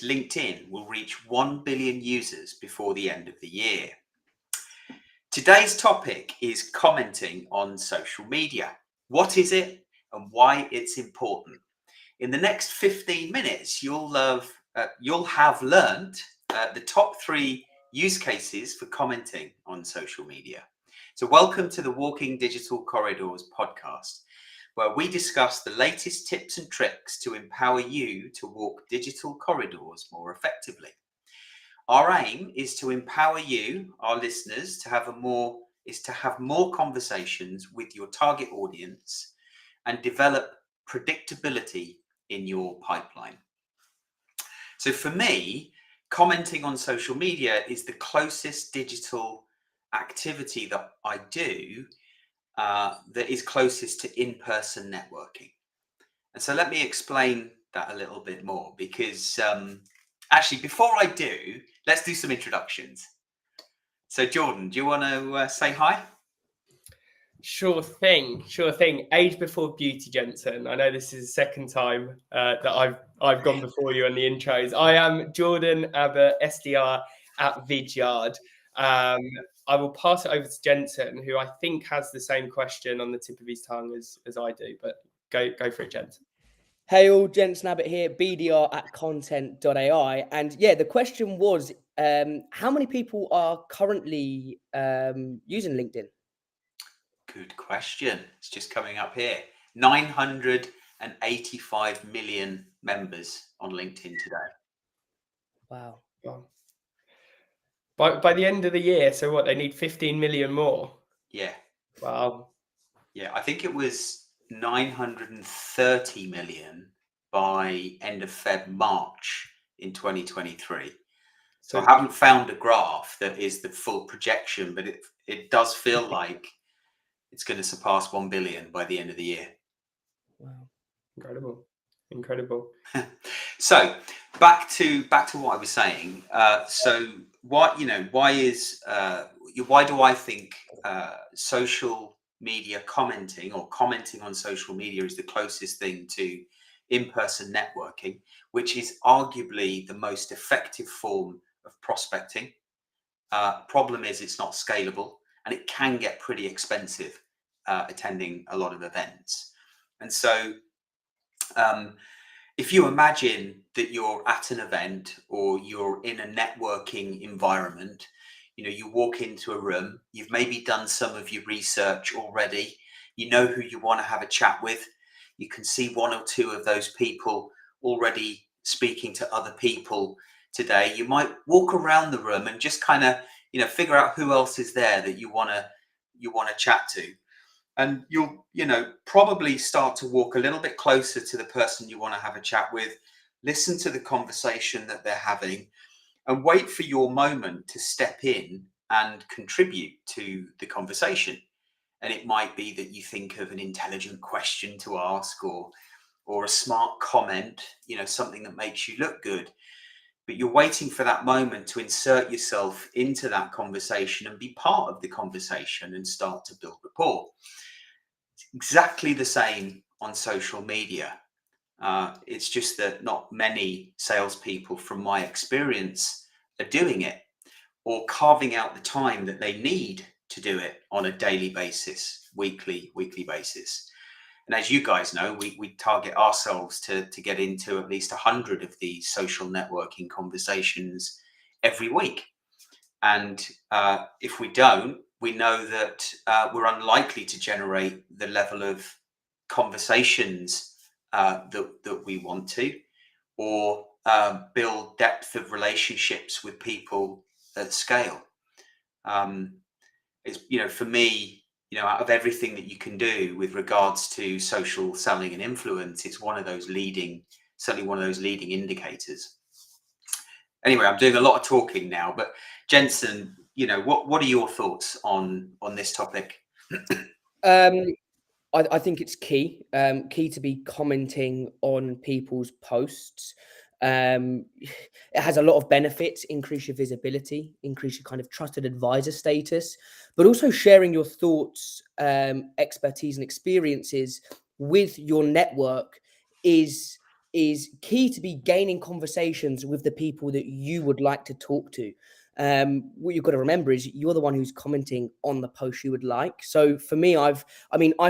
LinkedIn will reach 1 billion users before the end of the year. Today's topic is commenting on social media. What is it and why it's important? In the next 15 minutes, you'll have learned the top 3 use cases for commenting on social media. So welcome to the Walking Digital Corridors podcast, where we discuss the latest tips and tricks to empower you to walk digital corridors more effectively. Our aim is to empower you, our listeners, to have more conversations with your target audience and develop predictability in your pipeline. So for me, commenting on social media is the closest digital activity that I do that is closest to in-person networking. And so let me explain that a little bit more, because actually, before I do, let's do some introductions. So Jordan, do you want to say hi? Sure thing. Age before beauty, Jensen. I know this is the second time that I've gone before you on the intros. I am Jordan Abbott, SDR at Vidyard. I will pass it over to Jensen, who I think has the same question on the tip of his tongue as I do. But go for it, Jensen. Hey all, Jensen Abbott here, BDR at content.ai. And yeah, the question was, how many people are currently using LinkedIn? Good question. It's just coming up here. 985 million members on LinkedIn today. Wow. By the end of the year, so what, they need 15 million more? Yeah. Wow. Yeah, I think it was 930 million by end of March in 2023. So I haven't found a graph that is the full projection, but it does feel like it's going to surpass 1 billion by the end of the year. Wow. Incredible. So back to what I was saying. So why do I think social media commenting or commenting on social media is the closest thing to in-person networking, which is arguably the most effective form of prospecting. Problem is it's not scalable, and it can get pretty expensive attending a lot of events. And so if you imagine that you're at an event or you're in a networking environment, you walk into a room, you've maybe done some of your research already, you know who you want to have a chat with, you can see one or two of those people already speaking to other people today. You might walk around the room and just kind of, figure out who else is there that you want to chat to. And you'll, probably start to walk a little bit closer to the person you want to have a chat with, listen to the conversation that they're having, and wait for your moment to step in and contribute to the conversation. And it might be that you think of an intelligent question to ask, or a smart comment, something that makes you look good. But you're waiting for that moment to insert yourself into that conversation and be part of the conversation and start to build rapport. It's exactly the same on social media. It's just that not many salespeople, from my experience, are doing it or carving out the time that they need to do it on a daily basis, weekly basis. And as you guys know, we target ourselves to get into at least 100 of these social networking conversations every week. And if we don't, we know that we're unlikely to generate the level of conversations that we want to, or build depth of relationships with people at scale. It's, for me, out of everything that you can do with regards to social selling and influence, it's certainly one of those leading indicators. Anyway, I'm doing a lot of talking now, but Jensen, what are your thoughts on this topic? I think it's key to be commenting on people's posts. It has a lot of benefits: increase your visibility, increase your kind of trusted advisor status, but also sharing your thoughts, expertise, and experiences with your network is is key to be gaining conversations with the people that you would like to talk to. What you've got to remember is you're the one who's commenting on the post you would like. So for me, I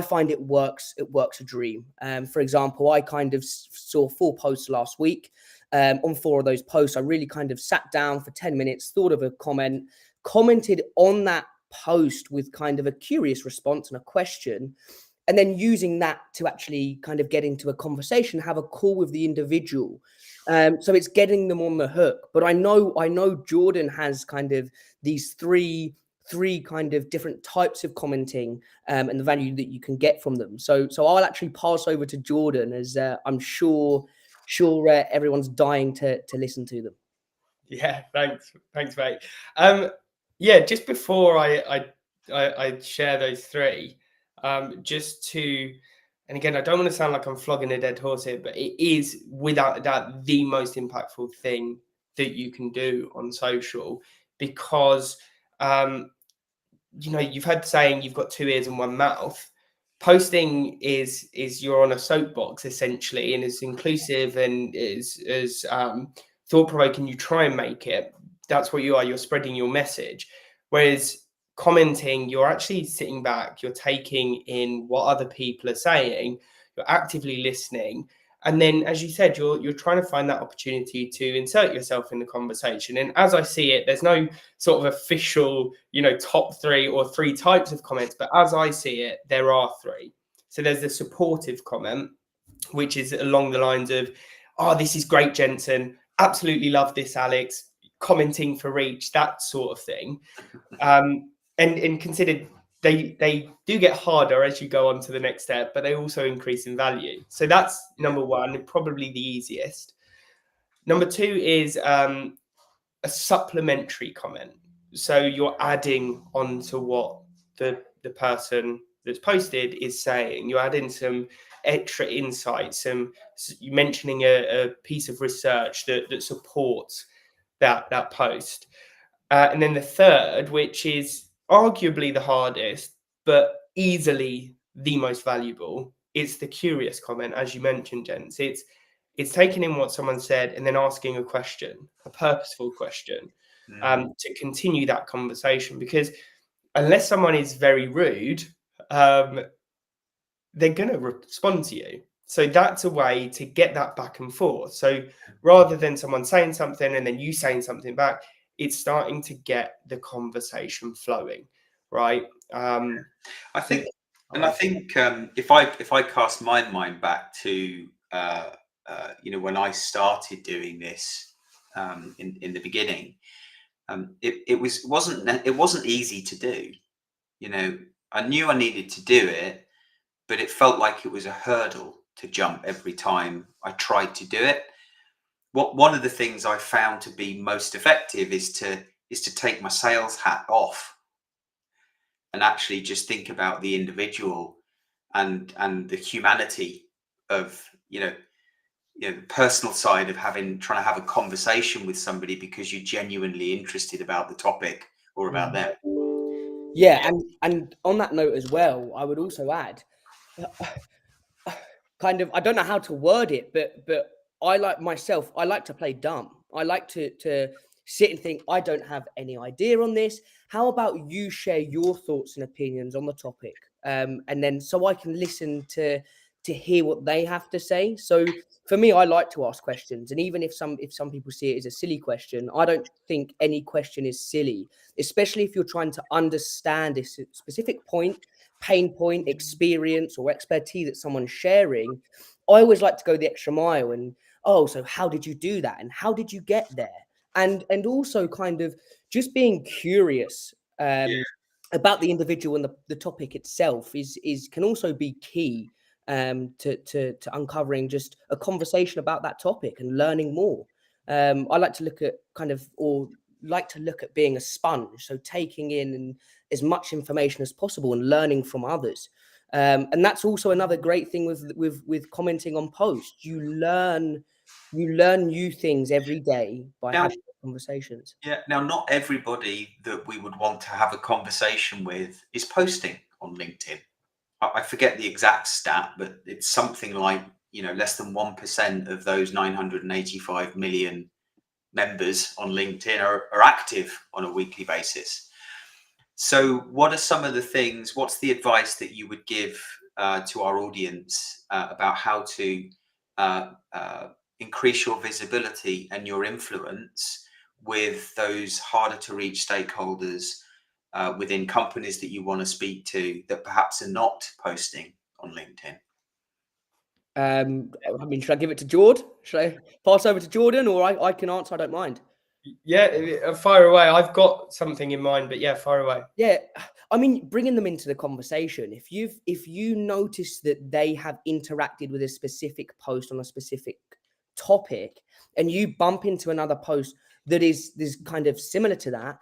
find it works a dream. For example, I kind of saw 4 posts last week. On 4 of those posts, I really kind of sat down for 10 minutes, thought of a comment, commented on that post with kind of a curious response and a question, and then using that to actually kind of get into a conversation, have a call with the individual. So it's getting them on the hook. But I know Jordan has kind of these three kind of different types of commenting, and the value that you can get from them. So I'll actually pass over to Jordan, as I'm sure everyone's dying to listen to them. Yeah, thanks, mate. Yeah, just before I share those 3, just to, and again, I don't want to sound like I'm flogging a dead horse here, but it is without a doubt the most impactful thing that you can do on social, because you've heard the saying, you've got 2 ears and 1 mouth. Posting is you're on a soapbox essentially, and it's inclusive and is thought-provoking. You try and make it. That's what you are. You're spreading your message. Whereas commenting, you're actually sitting back, you're taking in what other people are saying, you're actively listening, and then, as you said, you're trying to find that opportunity to insert yourself in the conversation. And as I see it, there's no sort of official, top 3 or 3 types of comments, but as I see it, there are 3. So there's the supportive comment, which is along the lines of, "Oh, this is great, Jensen. Absolutely love this, Alex. Commenting for reach," that sort of thing. And consider they do get harder as you go on to the next step, but they also increase in value. So that's number 1, probably the easiest. Number 2 is a supplementary comment. So you're adding on to what the person that's posted is saying. You're adding some extra insights, you mentioning a piece of research that supports that post. And then the third, which is arguably the hardest, but easily the most valuable, it's the curious comment, as you mentioned, Jens. It's taking in what someone said and then asking a question, a purposeful question, to continue that conversation. Because unless someone is very rude, they're going to respond to you. So that's a way to get that back and forth. So rather than someone saying something and then you saying something back, it's starting to get the conversation flowing, right? I think if I cast my mind back to when I started doing this in the beginning, it wasn't easy to do. I knew I needed to do it, but it felt like it was a hurdle to jump every time I tried to do it. One of the things I found to be most effective is to take my sales hat off and actually just think about the individual and the humanity of the personal side of trying to have a conversation with somebody because you're genuinely interested about the topic or about them. Yeah, and on that note as well, I would also add, kind of, I don't know how to word it, but I like to play dumb. I like to sit and think, I don't have any idea on this. How about you share your thoughts and opinions on the topic? And then so I can listen to hear what they have to say. So for me, I like to ask questions. And even if some people see it as a silly question, I don't think any question is silly, especially if you're trying to understand a specific point, pain point, experience, or expertise that someone's sharing. I always like to go the extra mile and, so how did you do that? And how did you get there? And also kind of just being curious about the individual and the topic itself can also be key to uncovering just a conversation about that topic and learning more. I like to look at being a sponge, so taking in as much information as possible and learning from others. And that's also another great thing with commenting on posts. You learn new things every day by having conversations. Yeah. Now, not everybody that we would want to have a conversation with is posting on LinkedIn. I forget the exact stat, but it's something like less than 1% of those 985 million members on LinkedIn are active on a weekly basis. So what are some of the things, what's the advice that you would give to our audience about how to increase your visibility and your influence with those harder to reach stakeholders within companies that you want to speak to that perhaps are not posting on LinkedIn? I mean, should I give it to Jord? Should I pass over to Jordan, or I can answer? I don't mind. Yeah, fire away. I've got something in mind, but yeah, fire away. Yeah, I mean, bringing them into the conversation. If you notice that they have interacted with a specific post on a specific topic, and you bump into another post that is kind of similar to that,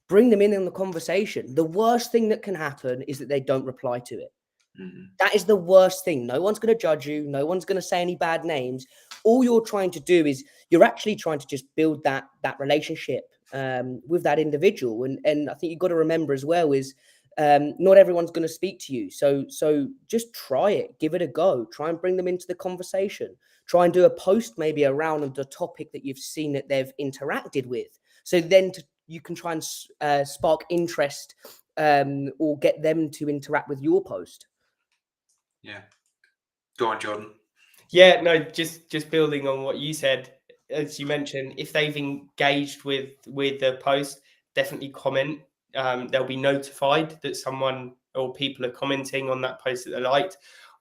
bring them in the conversation. The worst thing that can happen is that they don't reply to it. Mm-hmm. That is the worst thing. No one's going to judge you. No one's going to say any bad names. All you're trying to do is you're actually trying to just build that relationship with that individual. And I think you've got to remember as well is not everyone's going to speak to you. So just try it. Give it a go. Try and bring them into the conversation. Try and do a post maybe around the topic that you've seen that they've interacted with. So then you can try and spark interest or get them to interact with your post. Yeah. Go on, Jordan. Yeah, no, just building on what you said, as you mentioned, if they've engaged with the post, definitely comment. They'll be notified that someone or people are commenting on that post that they liked.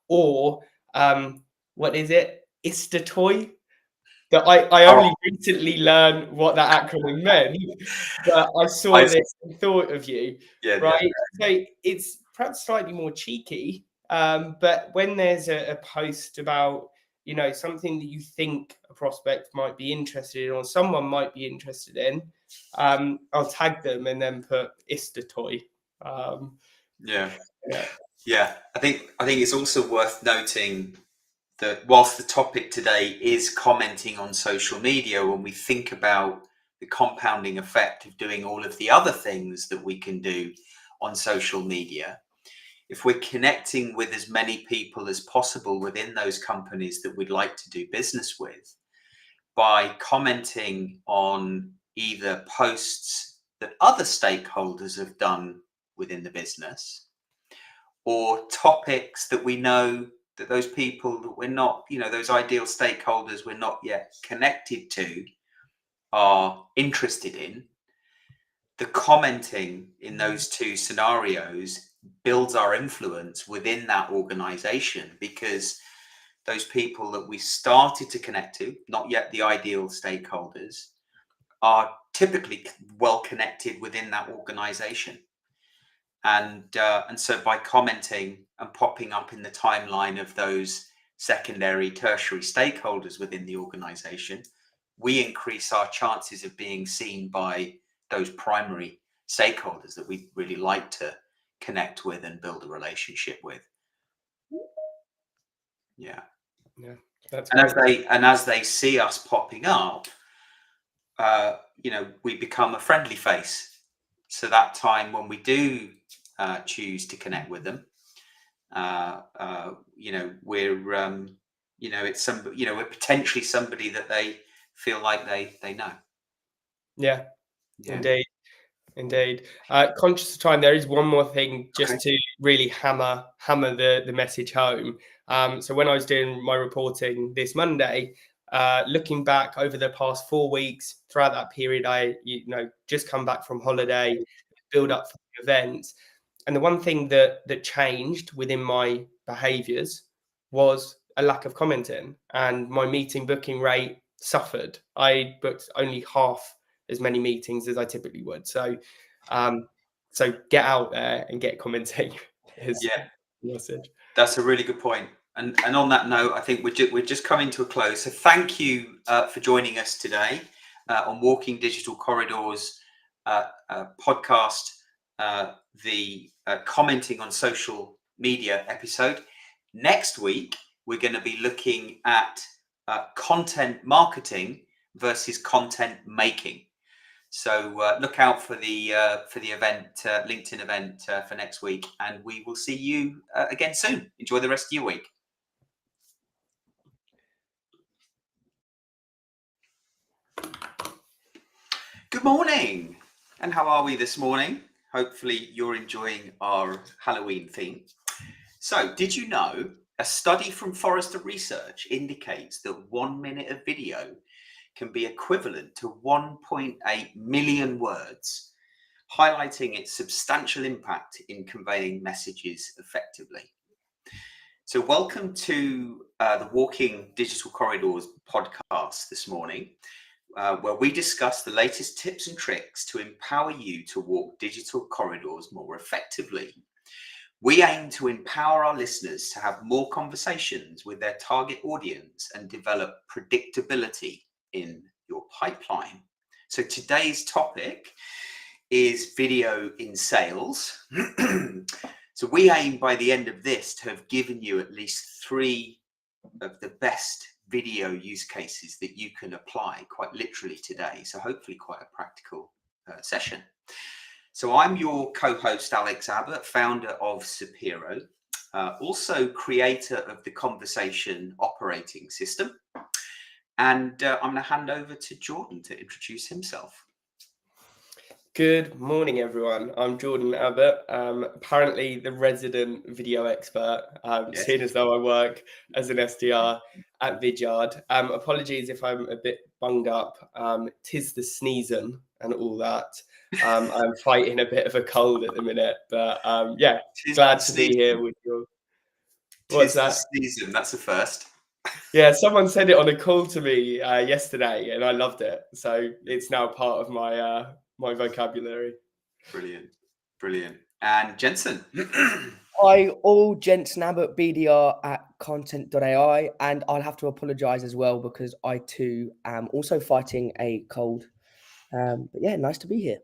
Or what is it? Istatoy. That I only recently learned what that acronym meant, but I saw this and thought of you. Yeah, right? Yeah. So it's perhaps slightly more cheeky, but when there's a post about something that you think a prospect might be interested in or someone might be interested in, I'll tag them and then put Istatoy. Yeah. Yeah. I think it's also worth noting that whilst the topic today is commenting on social media, when we think about the compounding effect of doing all of the other things that we can do on social media, if we're connecting with as many people as possible within those companies that we'd like to do business with, by commenting on either posts that other stakeholders have done within the business, or topics that we know that those people that we're not, those ideal stakeholders we're not yet connected to are interested in, the commenting in those two scenarios builds our influence within that organization, because those people that we started to connect to, not yet the ideal stakeholders, are typically well connected within that organization. And so by commenting and popping up in the timeline of those secondary, tertiary stakeholders within the organization, we increase our chances of being seen by those primary stakeholders that we really like to connect with and build a relationship with. Yeah. That's and as they see us popping up, we become a friendly face. So that time when we do choose to connect with them, we're potentially somebody that they feel like they know. Yeah. Indeed. Conscious of time, there is one more thing just to really hammer the message home. So when I was doing my reporting this Monday, looking back over the past 4 weeks, throughout that period, I just come back from holiday, build up for the events. And the one thing that changed within my behaviors was a lack of commenting, and my meeting booking rate suffered. I booked only half as many meetings as I typically would. So get out there and get commenting. Message. That's a really good point. And on that note, I think we're just coming to a close. So thank you for joining us today on Walking Digital Corridors podcast, the commenting on social media episode. Next week, we're going to be looking at content marketing versus content making. So look out for the event, LinkedIn event for next week, and we will see you again soon. Enjoy the rest of your week. Good morning. And how are we this morning? Hopefully you're enjoying our Halloween theme. So, did you know a study from Forrester Research indicates that 1 minute of video can be equivalent to 1.8 million words, highlighting its substantial impact in conveying messages effectively. So welcome to the Walking Digital Corridors podcast this morning, where we discuss the latest tips and tricks to empower you to walk digital corridors more effectively. We aim to empower our listeners to have more conversations with their target audience and develop predictability in your pipeline. So today's topic is video in sales. So we aim by the end of this to have given you at least 3 of the best video use cases that you can apply quite literally today. So hopefully quite a practical session. So I'm your co-host, Alex Abbott, founder of Sapiro, also creator of the Conversation Operating System. And I'm going to hand over to Jordan to introduce himself. Good morning, everyone. I'm Jordan Abbott, apparently the resident video expert, Yes. seeing as though I work as an SDR at Vidyard. Apologies if I'm a bit bunged up. 'Tis the sneezing and all that. I'm fighting a bit of a cold at the minute, but yeah, glad to be here with you. What's that? Tis the season, that's a first. Yeah, someone said it on a call to me yesterday, and I loved it. So it's now part of my my vocabulary. Brilliant. And Jensen. Hi, all Jensen Abbott, BDR at content.ai, and I'll have to apologise as well because I too am also fighting a cold. But yeah, nice to be here.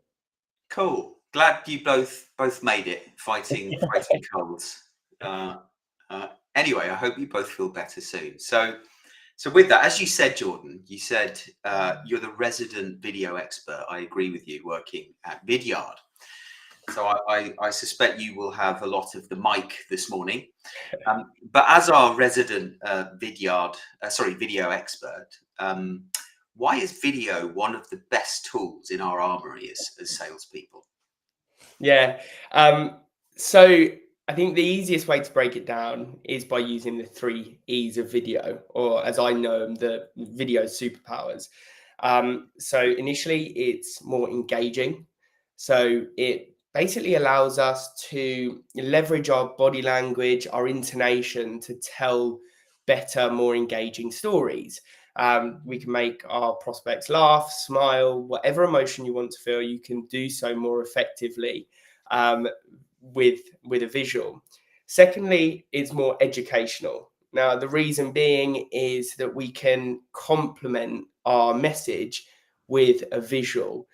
Cool. Glad you both made it fighting colds. Anyway, I hope you both feel better soon. So with that, as you said, Jordan, you said you're the resident video expert. I agree with you, working at Vidyard. So I suspect you will have a lot of the mic this morning. But as our resident video expert, why is video one of the best tools in our armory as salespeople? Yeah. So I think the easiest way to break it down is by using the 3 E's of video, or as I know them, the video superpowers. So initially, it's more engaging. So it basically allows us to leverage our body language, our intonation to tell better, more engaging stories. We can make our prospects laugh, smile, whatever emotion you want to feel, you can do so more effectively with a visual. Secondly, it's more educational. Now, the reason being is that we can complement our message with a visual.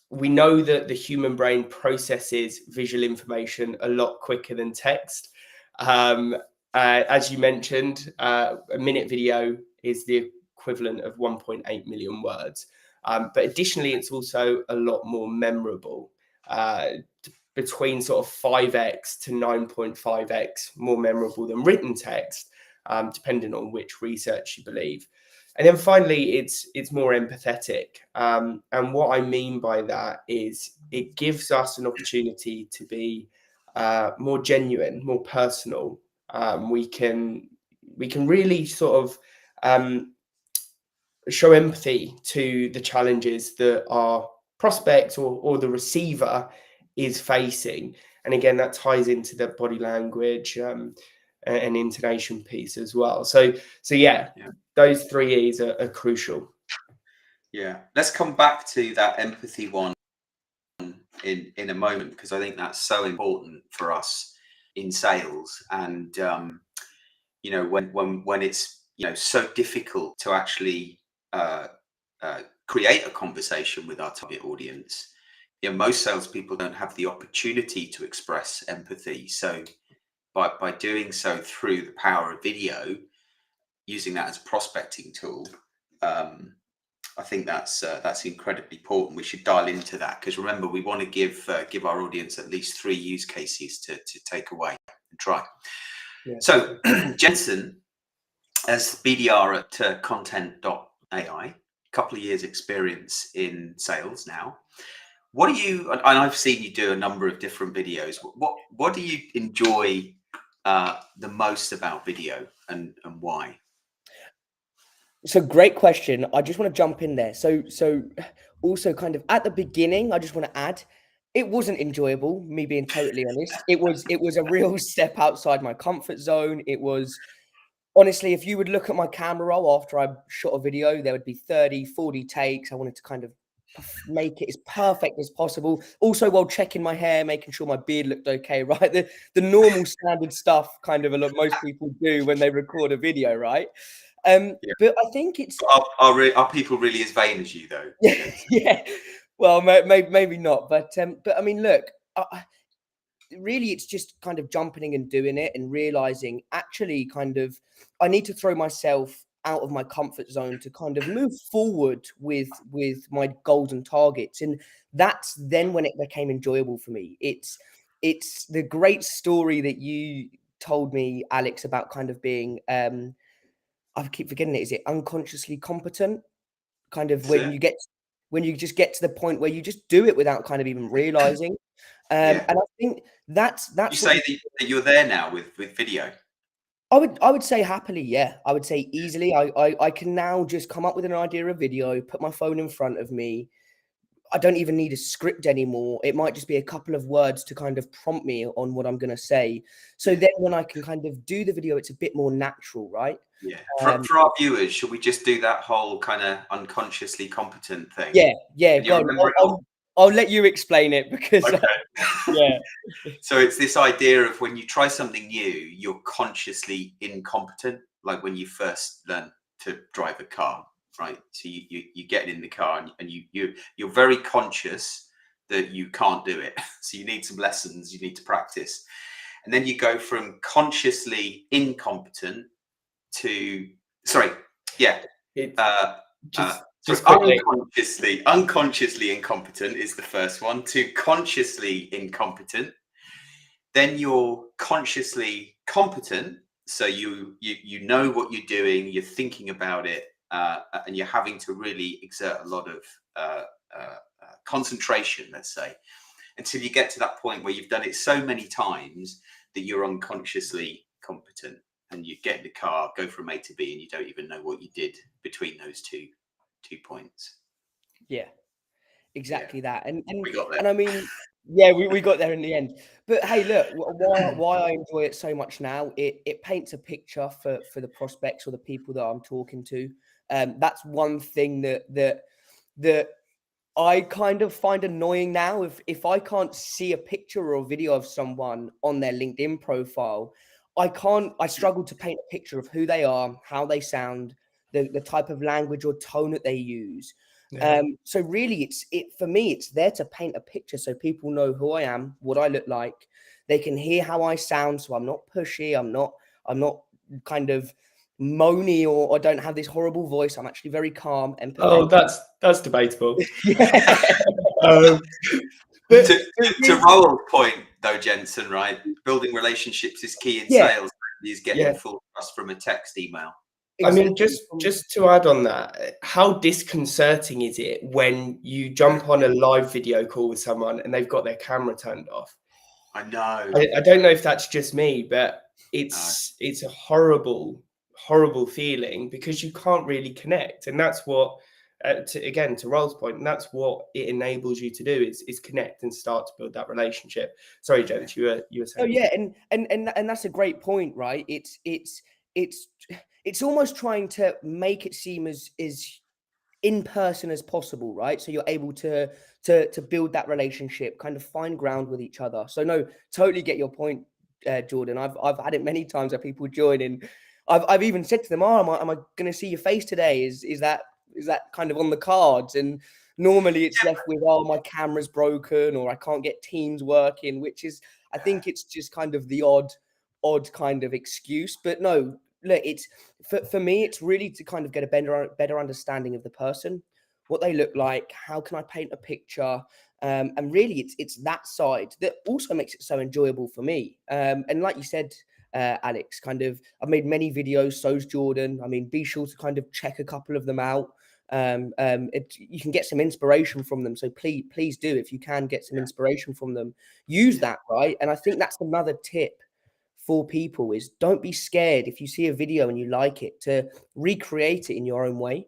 We know that the human brain processes visual information a lot quicker than text. As you mentioned, a minute video is the equivalent of 1.8 million words. But additionally, it's also a lot more memorable, between sort of 5x to 9.5x more memorable than written text, depending on which research you believe. And then finally, it's more empathetic. And what I mean by that is it gives us an opportunity to be more genuine, more personal. We can really sort of show empathy to the challenges that our prospect or the receiver is facing. And again, that ties into the body language and intonation piece as well. So yeah. Those 3 E's are crucial. Yeah, let's come back to that empathy one in a moment, because I think that's so important for us in sales. And you know, when it's, you know, so difficult to actually create a conversation with our target audience, you know, most salespeople don't have the opportunity to express empathy. So by doing so through the power of video, using that as a prospecting tool, I think that's incredibly important. We should dial into that, because remember, we want to give our audience at least 3 use cases to take away and try. Yeah. So Jensen, as BDR at content.ai, couple of years experience in sales now. What do you, and I've seen you do a number of different videos. What do you enjoy the most about video, and why? So great question. I just want to jump in there. So also kind of at the beginning, I just want to add, it wasn't enjoyable, me being totally honest. It was a real step outside my comfort zone. It was honestly, if you would look at my camera roll after I shot a video, there would be 30, 40 takes. I wanted to kind of make it as perfect as possible. Also, while checking my hair, making sure my beard looked okay, right? The normal standard stuff kind of a lot most people do when they record a video, right? Yeah. But I think it's Are people really as vain as you though? yeah, yeah. Well, maybe not, but I mean, look, really, it's just kind of jumping and doing it and realizing actually, kind of, I need to throw myself out of my comfort zone to kind of move forward with my goals and targets, and that's then when it became enjoyable for me. It's the great story that you told me, Alex, about kind of being I keep forgetting it. Is it unconsciously competent? Kind of That's it. when you just get to the point where you just do it without kind of even realizing. Yeah. And I think that's You what say that you're there now with video. I would say happily, yeah. I would say easily. I can now just come up with an idea of video, put my phone in front of me. I don't even need a script anymore. It might just be a couple of words to kind of prompt me on what I'm going to say. So then when I can kind of do the video, it's a bit more natural, right? Yeah. For our viewers, should we just do that whole kind of unconsciously competent thing? Yeah. Can you Go on. remember it all? I'll let you explain it because Okay. yeah. So it's this idea of when you try something new, you're consciously incompetent, like when you first learn to drive a car, right? So you get in the car and you're very conscious that you can't do it. So you need some lessons, you need to practice. And then you go from consciously incompetent to It's uh, so just quickly. unconsciously incompetent is the first one, to consciously incompetent. Then you're consciously competent, so you know what you're doing, you're thinking about it, and you're having to really exert a lot of concentration, let's say, until you get to that point where you've done it so many times that you're unconsciously competent, and you get in the car, go from A to B, and you don't even know what you did between those two points. Yeah, exactly that. And We got there. and I mean, yeah, we got there in the end. But hey, look, why I enjoy it so much now, it paints a picture for the prospects or the people that I'm talking to. That's one thing that I kind of find annoying now. If I can't see a picture or video of someone on their LinkedIn profile, I struggle to paint a picture of who they are, how they sound, the type of language or tone that they use. Yeah. So really for me, it's there to paint a picture so people know who I am, what I look like. They can hear how I sound, so I'm not pushy, I'm not kind of moany, or I don't have this horrible voice. I'm actually very calm, Oh, empathetic. that's debatable. Yeah. But to Roland's point, though, Jensen, right? Building relationships is key in sales. Is getting full trust from a text email. Exactly. I mean, just to add on that, how disconcerting is it when you jump on a live video call with someone and they've got their camera turned off? I know. I don't know if that's just me, but it's a horrible feeling because you can't really connect, and that's what. To Rol's point, and that's what it enables you to do is connect and start to build that relationship. Sorry, James, you were saying. Oh yeah, and that's a great point, right? It's almost trying to make it seem as in person as possible, right? So you're able to build that relationship, kind of find ground with each other. So no, totally get your point, Jordan. I've had it many times where people join, and I've even said to them, "Oh, am I going to see your face today? Is that kind of on the cards?" And normally it's left with, "Oh, my camera's broken," or "I can't get Teams working," which is, I think it's just kind of the odd kind of excuse. But no, look, it's for me, it's really to kind of get a better understanding of the person, what they look like, how can I paint a picture, and really it's that side that also makes it so enjoyable for me. And like you said, Alex, kind of, I've made many videos, so's Jordan. I mean, be sure to kind of check a couple of them out. You can get some inspiration from them. So please do, if you can get some inspiration from them, use that, right? And I think that's another tip for people is don't be scared if you see a video and you like it to recreate it in your own way.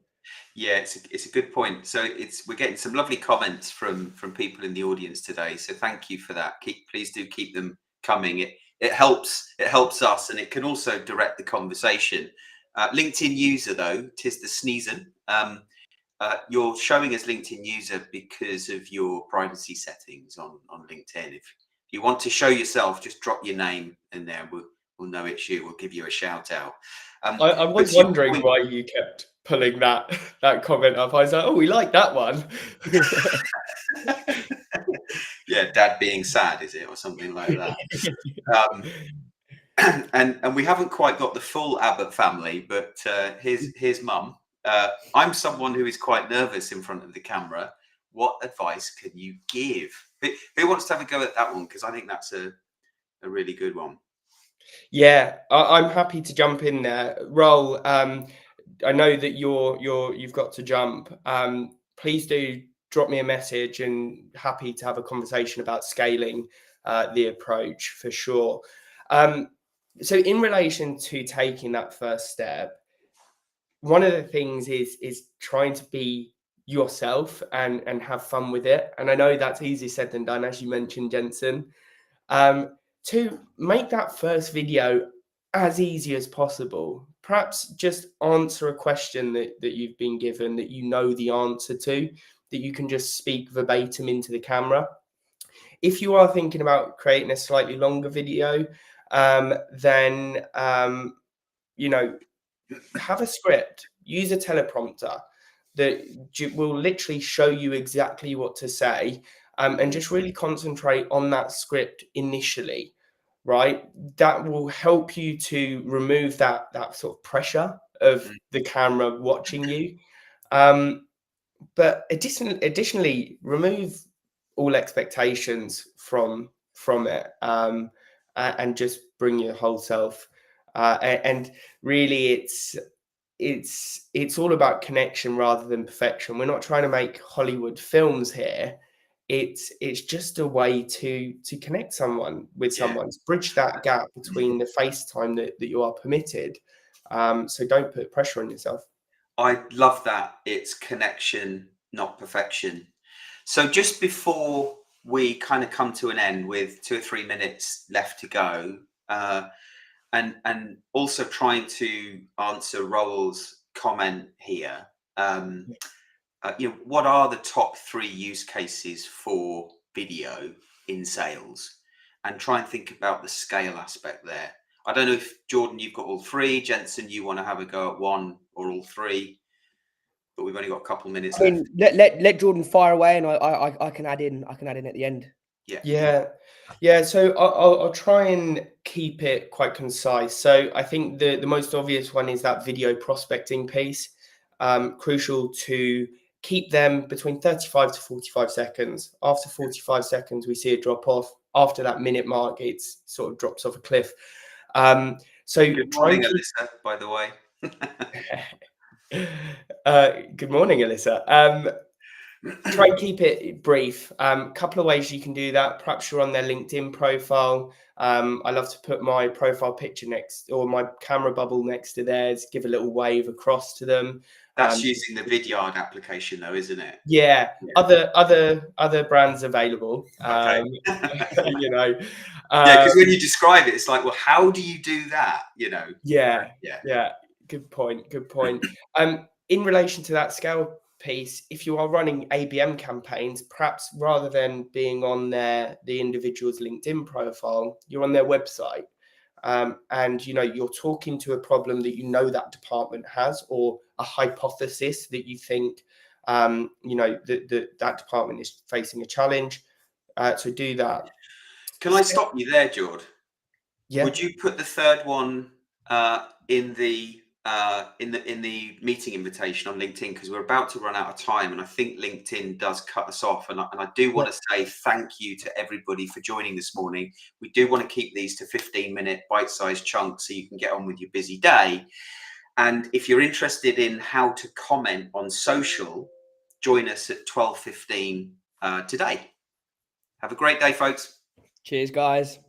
Yeah, it's a good point. So we're getting some lovely comments from people in the audience today. So thank you for that. Please do keep them coming. It helps us, and it can also direct the conversation. LinkedIn user though, tis the sneezing. You're showing as LinkedIn user because of your privacy settings on LinkedIn. If you want to show yourself, just drop your name in there. We'll know it's you. We'll give you a shout out. I was wondering why you kept pulling that comment up. I was like, oh, we like that one. Yeah, dad being sad, is it, or something like that? And we haven't quite got the full Abbott family, but here's mum. I'm someone who is quite nervous in front of the camera. What advice can you give? Who wants to have a go at that one? Because I think that's a really good one. Yeah, I'm happy to jump in there. Roll. I know that you've got to jump. Please do drop me a message, and happy to have a conversation about scaling the approach for sure. So in relation to taking that first step, one of the things is trying to be yourself and have fun with it. And I know that's easier said than done, as you mentioned, Jensen. To make that first video as easy as possible, perhaps just answer a question that you've been given that you know the answer to, that you can just speak verbatim into the camera. If you are thinking about creating a slightly longer video, then have a script, use a teleprompter that will literally show you exactly what to say, and just really concentrate on that script initially, right? That will help you to remove that sort of pressure of the camera watching you. But additionally, remove all expectations from it, and just bring your whole self. And really, it's all about connection rather than perfection. We're not trying to make Hollywood films here. It's just a way to connect someone with someone, to bridge that gap between the FaceTime that you are permitted. So don't put pressure on yourself. I love that. It's connection, not perfection. So just before we kind of come to an end with 2 or 3 minutes left to go, and also trying to answer Raoul's comment here, what are the top 3 use cases for video in sales? And try and think about the scale aspect there. I don't know if, Jordan, you've got all 3. Jensen, you want to have a go at 1 or all 3? But we've only got a couple minutes left. Let Jordan fire away, and I can add in. I can add in at the end. Yeah. So I'll try and keep it quite concise. So I think the most obvious one is that video prospecting piece. Crucial to keep them between 35 to 45 seconds. After 45 seconds, we see a drop off. After that minute mark, it sort of drops off a cliff. So good morning, Alyssa, by the way. Good morning, Alyssa. Try and keep it brief. Couple of ways you can do that. Perhaps you're on their LinkedIn profile. I love to put my profile picture next, or my camera bubble next to theirs, give a little wave across to them. That's using the Vidyard application though, isn't it? Yeah. Other brands available. Okay. Yeah, because when you describe it, it's like, well, how do you do that? Yeah. Good point. In relation to that scale piece, if you are running ABM campaigns, perhaps rather than being on the individual's LinkedIn profile, you're on their website, and you're talking to a problem that that department has, or a hypothesis that you think that department is facing a challenge. So do that. Can I stop you there, George? Yeah. Would you put the third one in the meeting invitation on LinkedIn, because we're about to run out of time, and I think LinkedIn does cut us off, and I do want to say thank you to everybody for joining this morning. We do want to keep these to 15-minute bite-sized chunks so you can get on with your busy day. And if you're interested in how to comment on social, join us at 12:15 today. Have a great day, folks. Cheers, guys.